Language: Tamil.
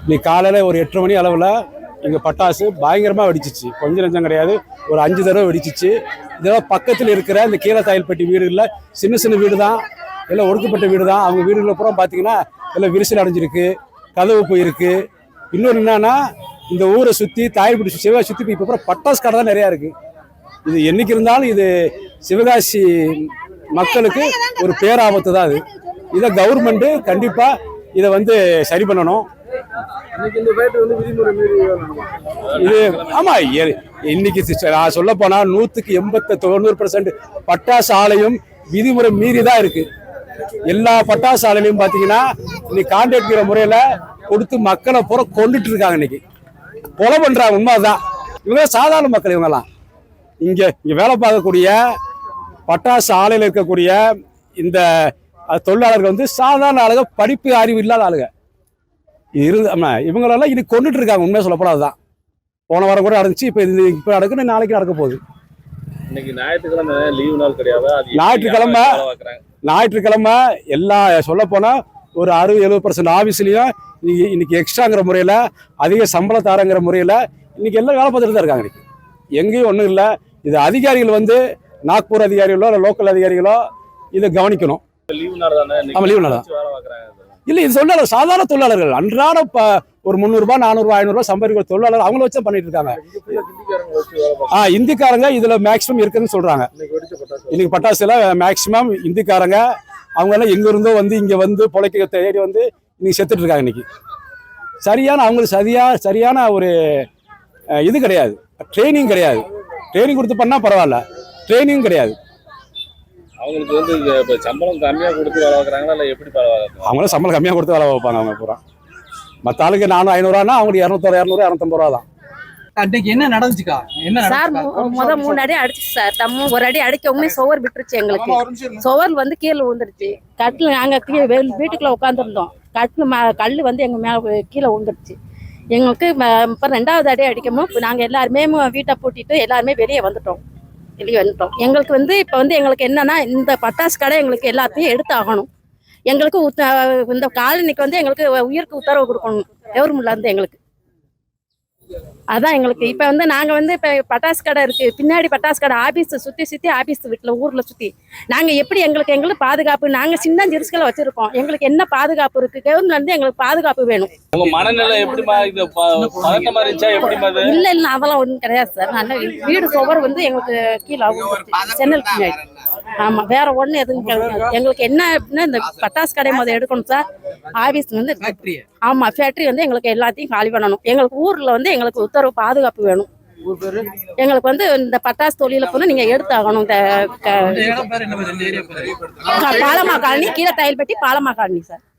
இன்னைக்கு காலையில் ஒரு 8:30 மணி அளவில் இங்கே பட்டாசு பயங்கரமாக வெடிச்சிச்சு. கொஞ்சம் நஞ்சம் கிடையாது, ஒரு 5 தடவை வெடிச்சிச்சு. இதெல்லாம் பக்கத்தில் இருக்கிற இந்த கீழத்தாயல்பட்டி வீடுகளில் சின்ன சின்ன வீடு தான், எல்லாம் ஒடுக்கப்பட்ட வீடு தான். அவங்க வீடுகளில் பூரா பார்த்தீங்கன்னா எல்லாம் விரிசல் அடைஞ்சிருக்கு, கதவு போயிருக்கு. இன்னொரு என்னன்னா, இந்த ஊரை சுற்றி தாயல்பட்டி சிவகாசி சுற்றி இப்போ அப்புறம் பட்டாசு கடை தான் நிறையா இருக்குது. இது என்னைக்கு இருந்தாலும் இது சிவகாசி மக்களுக்கு ஒரு பேராபத்து தான். அது இதை கவர்மெண்ட்டு கண்டிப்பாக இதை வந்து சரி பண்ணணும். இது ஆமா, இன்னைக்கு நான் சொல்ல போனா 100% பட்டாசு ஆலையும் விதிமுறை மீறி தான் இருக்கு. எல்லா பட்டாசு ஆலையிலையும் பாத்தீங்கன்னா இன்னைக்கு கான்ட்ராக்ட் முறையில கொடுத்து மக்களை பூரா கொண்டுட்டு இருக்காங்க. இன்னைக்கு கொலை பண்றாங்க. உண்மைதான். இவங்க சாதாரண மக்கள். இவங்கெல்லாம் இங்க வேலை பார்க்கக்கூடிய பட்டாசு ஆலையில் இருக்கக்கூடிய இந்த தொழிலாளர்கள் வந்து சாதாரண ஆளுங்க, படிப்பு அறிவு இல்லாத ஆளுங்க இவங்களெல்லாம் இன்னைக்கு கொண்டுட்டு இருக்காங்க. உண்மையை சொல்லப்படாதுதான். போன வாரம் கூட நடந்துச்சு, இப்போ நடக்குன்னு நாளைக்கு நடக்க போகுது. இன்னைக்கு ஞாயிற்றுக்கிழமை லீவு நாள் கிடையாது. ஞாயிற்றுக்கிழமை எல்லா சொல்ல போனா ஒரு 60-70% ஆஃபீஸ்லயும் இன்னைக்கு எக்ஸ்ட்ராங்கிற முறையில் அதிக சம்பளம் தாரங்கிற முறையில் இன்னைக்கு எல்லாம் வேலை பார்த்துட்டு தான் இருக்காங்க. இன்னைக்கு எங்கேயும் ஒன்றும் இல்லை. இது அதிகாரிகள் வந்து நாக்பூர் அதிகாரிகளோ இல்லை லோக்கல் அதிகாரிகளோ இதை கவனிக்கணும். ஆமாம், லீவு நாள் தான். இல்லை, இது தொழிலாளர், சாதாரண தொழிலாளர்கள் அன்றாட ஒரு 300 ரூபாய் 400 ரூபாய் 500 ரூபாய் சம்பாதிக்கிற தொழிலாளர் அவங்கள வச்சு பண்ணிட்டு இருக்காங்க. இந்திக்காரங்க இதுல மேக்சிமம் இருக்குன்னு சொல்றாங்க. இன்னைக்கு பட்டாசுல மேக்சிமம் இந்திக்காரங்க அவங்க எல்லாம் எங்க இருந்தோ வந்து இங்க வந்து பொழைக்க தேடி வந்து இன்னைக்கு செத்துட்டு இருக்காங்க. இன்னைக்கு சரியான அவங்களுக்கு சரியான ஒரு இது கிடையாது, ட்ரைனிங் கிடையாது. ட்ரைனிங் கொடுத்து பண்ணா பரவாயில்ல, ட்ரைனிங் கிடையாது. அவங்களுக்கு வந்து சம்பளம் கம்மியா கொடுத்து வேலை பார்க்குறாங்களா இல்லை எப்படி அவங்களும் சம்பளம் கம்மியாக கொடுத்து வேலை பார்ப்பாங்க. அவங்க பூரா மற்ற ஆளுக்கு 400-500 ரூபானா அவங்களுக்கு 200-250 ரூபா தான். அன்னைக்கு என்ன நடந்துச்சுக்கா? என்ன சார், 3 அடி அடிச்சு சார். ஒரு அடி அடிக்கவுமே சுவர் விட்டுருச்சு. எங்களுக்கு சுவர் வந்து கீழே விழுந்துருச்சு. கட்டில் நாங்கள் வீட்டுக்குள்ள உட்காந்துருந்தோம். கல் வந்து எங்க மேல கீழே விழுந்துருச்சு. எங்களுக்கு இப்போ 2வது அடி அடிக்கணும். நாங்கள் எல்லாருமே வீட்டை பூட்டிட்டு எல்லாருமே வெளியே வந்துட்டோம். எங்களுக்கு வந்து இப்போ வந்து எங்களுக்கு என்னன்னா, இந்த பட்டாசு கடை எங்களுக்கு எல்லாத்தையும் எடுத்து ஆகணும். எங்களுக்கு இந்த காலனிக்கு வந்து எங்களுக்கு உயிருக்கு உத்தரவு கொடுக்கணும் கவர்மெண்ட்ல இருந்து எங்களுக்கு. அதான் எங்களுக்கு இப்போ வந்து நாங்கள் வந்து இப்போ பட்டாசு கடை இருக்கு, பின்னாடி பட்டாசு கடை ஆபீஸ் சுற்றி ஆபீஸ் வீட்டில் ஊரில் சுற்றி நாங்கள் எப்படி எங்களுக்கு பாதுகாப்பு? நாங்கள் சின்ன ஜெருசுகளை வச்சிருக்கோம். எங்களுக்கு என்ன பாதுகாப்பு இருக்கு? கவர்மெண்ட்ல இருந்து எங்களுக்கு பாதுகாப்பு வேணும். மனநிலை எப்படி இல்லை இல்லை, அதெல்லாம் ஒன்றும் கிடையாது சார். நல்ல வீடு சுவர் வந்து எங்களுக்கு கீழே சென்னல் பின்னாடி. ஆமாம், வேற ஒன்றும் எதுவும் கிடையாது. எங்களுக்கு என்ன அப்படின்னா இந்த பட்டாசு கடை முதல் எடுக்கணும் சார். ஆபீஸ் வந்து ஆமா, ஃபேக்டரி வந்து எங்களுக்கு எல்லாத்தையும் காலி பண்ணணும். எங்களுக்கு ஊர்ல வந்து எங்களுக்கு உத்தரவு பாதுகாப்பு வேணும். எங்களுக்கு வந்து இந்த பட்டாசு தொழில வந்து நீங்க எடுத்தாகணும். பாலமா காலனி, கீழே தாயல்பட்டி பாலமா காலனி சார்.